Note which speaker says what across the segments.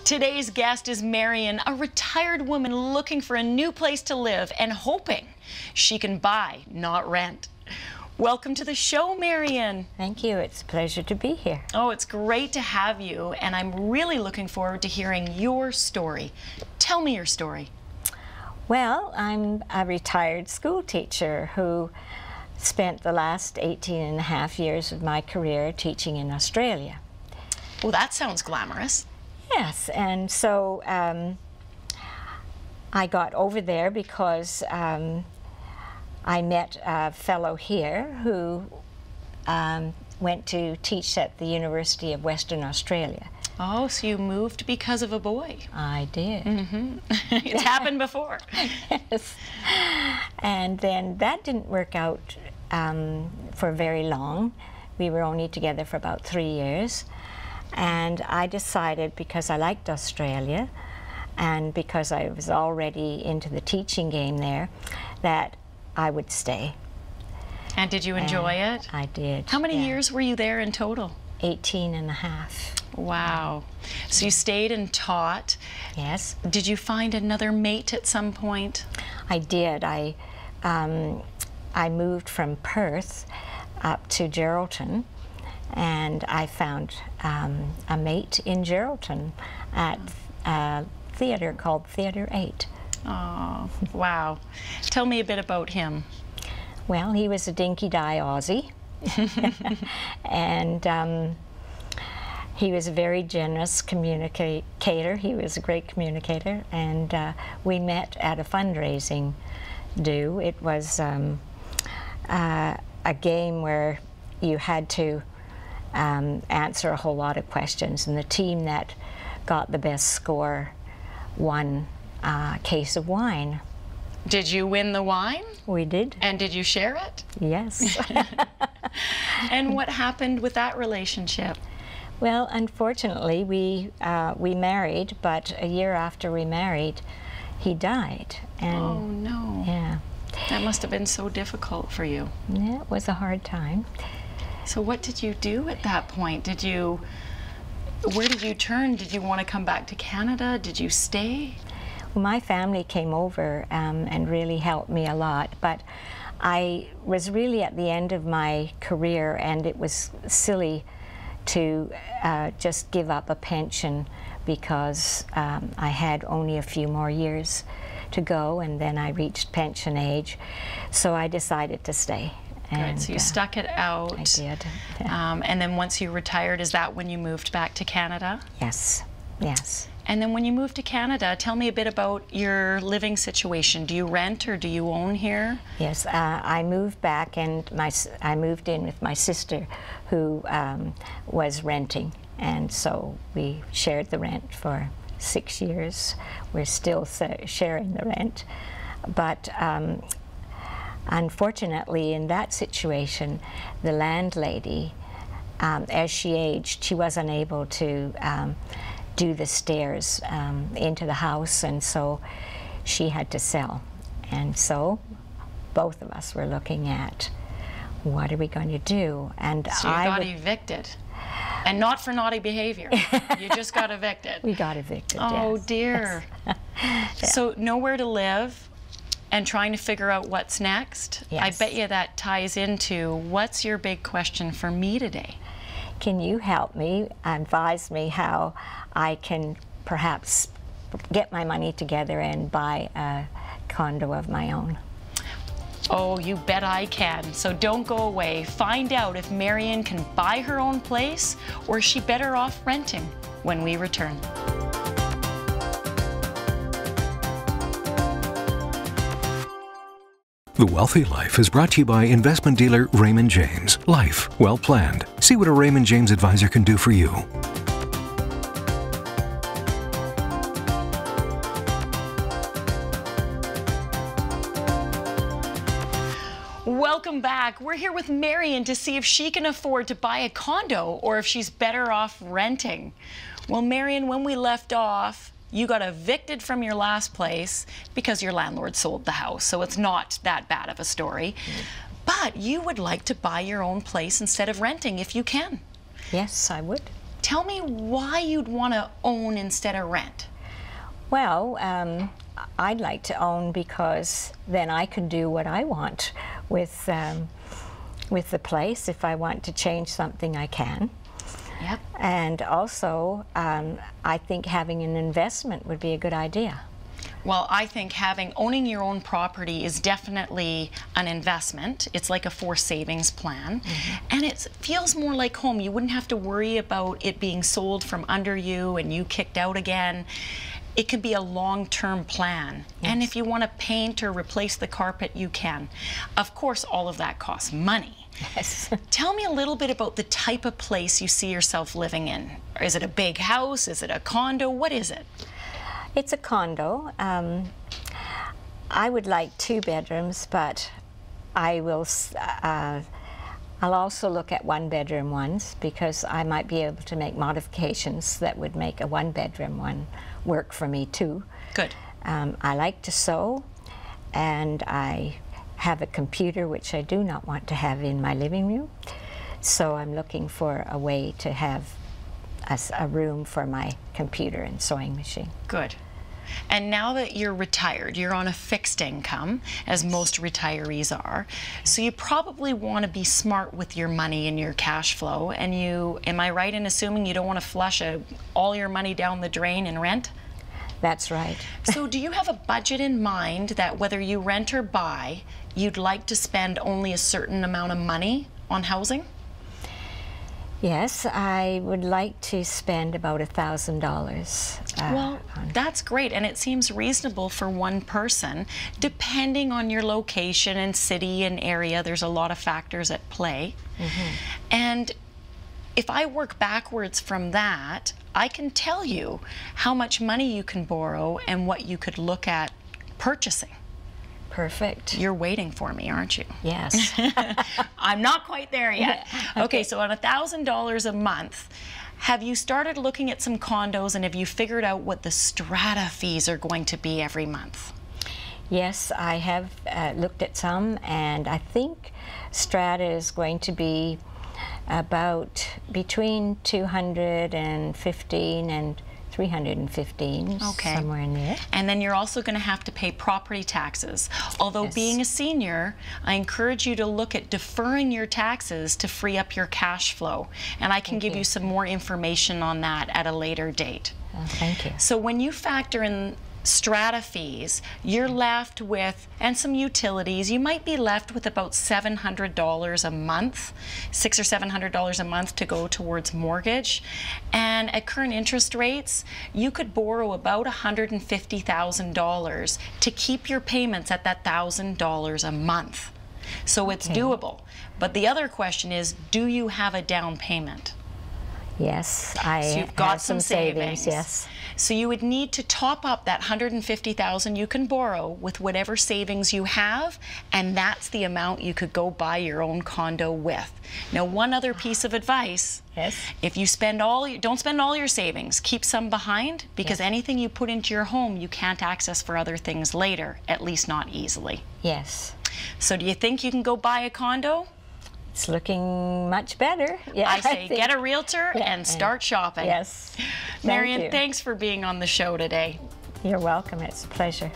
Speaker 1: Today's guest is Marion, a retired woman looking for a new place to live and hoping she can buy, not rent. Welcome to the show, Marion.
Speaker 2: Thank you. It's a pleasure to be here.
Speaker 1: Oh, it's great to have you, and I'm really looking forward to hearing your story. Tell me your story.
Speaker 2: Well, I'm a retired school teacher who spent the last 18.5 years of my career teaching in Australia.
Speaker 1: Well, that sounds glamorous.
Speaker 2: Yes, and so I got over there because I met a fellow here who went to teach at the University of Western Australia.
Speaker 1: Oh, so you moved because of a boy.
Speaker 2: I did.
Speaker 1: Mm-hmm. It's happened before.
Speaker 2: Yes. And then that didn't work out for very long. We were only together for about 3 years. And I decided, because I liked Australia and because I was already into the teaching game there, that I would stay.
Speaker 1: And did you enjoy it?
Speaker 2: I did.
Speaker 1: How many years were you there in total?
Speaker 2: 18.5.
Speaker 1: Wow. So you stayed and taught.
Speaker 2: Yes.
Speaker 1: Did you find another mate at some point?
Speaker 2: I did. I moved from Perth up to Geraldton, and I found a mate in Geraldton at a theater called Theatre 8.
Speaker 1: Oh, wow. Tell me a bit about him.
Speaker 2: Well, he was a dinky-die Aussie, and he was a very generous communicator. He was a great communicator, and we met at a fundraising do. It was a game where you had to answer a whole lot of questions, and the team that got the best score won a case of wine.
Speaker 1: Did you win the wine?
Speaker 2: We did.
Speaker 1: And did you share it?
Speaker 2: Yes.
Speaker 1: And what happened with that relationship?
Speaker 2: Well, unfortunately, we married, but a year after we married, he died. And
Speaker 1: oh, no.
Speaker 2: Yeah.
Speaker 1: That must have been so difficult for you.
Speaker 2: Yeah, it was a hard time.
Speaker 1: So what did you do at that point? Where did you turn? Did you want to come back to Canada? Did you stay?
Speaker 2: Well, my family came over and really helped me a lot, but I was really at the end of my career, and it was silly to just give up a pension because I had only a few more years to go, and then I reached pension age, so I decided to stay.
Speaker 1: Good, so you stuck it out.
Speaker 2: I did.
Speaker 1: And then once you retired, is that when you moved back to Canada?
Speaker 2: Yes, yes.
Speaker 1: And then when you moved to Canada, tell me a bit about your living situation. Do you rent or do you own here?
Speaker 2: Yes, I moved back, and I moved in with my sister, who was renting, and so we shared the rent for 6 years. We're still sharing the rent, but unfortunately, in that situation, the landlady, as she aged, she was unable to do the stairs into the house, and so she had to sell. And so both of us were looking at, what are we going to do? And
Speaker 1: so you got evicted. And not for naughty behavior. You just got evicted.
Speaker 2: We got evicted,
Speaker 1: oh,
Speaker 2: yes.
Speaker 1: Dear.
Speaker 2: Yes. Yeah.
Speaker 1: So nowhere to live and trying to figure out what's next.
Speaker 2: Yes.
Speaker 1: I bet you that ties into, what's your big question for me today?
Speaker 2: Can you help me, advise me how I can perhaps get my money together and buy a condo of my own?
Speaker 1: Oh, you bet I can. So don't go away. Find out if Marion can buy her own place, or is she better off renting, when we return.
Speaker 3: The Wealthy Life is brought to you by investment dealer Raymond James. Life well planned. See what a Raymond James advisor can do for you.
Speaker 1: Welcome back. We're here with Marion to see if she can afford to buy a condo or if she's better off renting. Well, Marion, when we left off, you got evicted from your last place because your landlord sold the house, so it's not that bad of a story. But you would like to buy your own place instead of renting if you can.
Speaker 2: Yes, I would.
Speaker 1: Tell me why you'd want to own instead of rent.
Speaker 2: Well, I'd like to own because then I can do what I want with the place. If I want to change something, I can.
Speaker 1: Yep.
Speaker 2: And also, I think having an investment would be a good idea.
Speaker 1: Well, I think owning your own property is definitely an investment. It's like a forced savings plan. And it feels more like home. You wouldn't have to worry about it being sold from under you and you kicked out again. It could be a long-term plan.
Speaker 2: Yes.
Speaker 1: And if you want to paint or replace the carpet, you can. Of course, all of that costs money.
Speaker 2: Yes.
Speaker 1: Tell me a little bit about the type of place you see yourself living in. Is it a big house? Is it a condo? What is it?
Speaker 2: It's a condo. I would like 2 bedrooms, but I'll also look at 1-bedroom ones because I might be able to make modifications that would make a 1-bedroom one work for me too.
Speaker 1: Good.
Speaker 2: I like to sew, and I have a computer which I do not want to have in my living room. So I'm looking for a way to have a room for my computer and sewing machine.
Speaker 1: Good. And now that you're retired, you're on a fixed income, as most retirees are, so you probably want to be smart with your money and your cash flow. And am I right in assuming you don't want to flush all your money down the drain in rent?
Speaker 2: That's right.
Speaker 1: So do you have a budget in mind that whether you rent or buy, you'd like to spend only a certain amount of money on housing?
Speaker 2: Yes, I would like to spend about $1,000.
Speaker 1: Well, that's great, and it seems reasonable for one person. Depending on your location and city and area, there's a lot of factors at play. And if I work backwards from that, I can tell you how much money you can borrow and what you could look at purchasing.
Speaker 2: Perfect.
Speaker 1: You're waiting for me, aren't you?
Speaker 2: Yes.
Speaker 1: I'm not quite there yet. Okay, so on $1,000 a month, have you started looking at some condos, and have you figured out what the strata fees are going to be every month?
Speaker 2: Yes, I have looked at some, and I think strata is going to be about between 215 and 315,
Speaker 1: okay,
Speaker 2: somewhere in there.
Speaker 1: And then you're also going to have to pay property taxes. Although
Speaker 2: Yes.
Speaker 1: being a senior, I encourage you to look at deferring your taxes to free up your cash flow. And I can give you some more information on that at a later date.
Speaker 2: Thank you.
Speaker 1: So when you factor in strata fees, you're left with, and some utilities, you might be left with about $700 a month, $600 or $700 a month to go towards mortgage. And at current interest rates, you could borrow about $150,000 to keep your payments at that $1,000 a month. So it's doable. But the other question is, do you have a down payment?
Speaker 2: Yes, I
Speaker 1: So you've got
Speaker 2: have some savings.
Speaker 1: savings.
Speaker 2: Yes.
Speaker 1: So you would need to top up that $150,000 you can borrow with whatever savings you have, and that's the amount you could go buy your own condo with. Now, one other piece of advice:
Speaker 2: Yes.
Speaker 1: if you don't spend all your savings, keep some behind, because anything you put into your home you can't access for other things later, at least not easily.
Speaker 2: Yes.
Speaker 1: So do you think you can go buy a condo?
Speaker 2: It's looking much better. Yeah,
Speaker 1: I say
Speaker 2: think.
Speaker 1: get a realtor and start shopping.
Speaker 2: Yes.
Speaker 1: Marion,
Speaker 2: Thank you.
Speaker 1: thanks for being on the show today.
Speaker 2: You're welcome. It's a pleasure.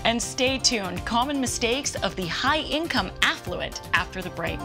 Speaker 1: And stay tuned. Common mistakes of the high-income affluent after the break.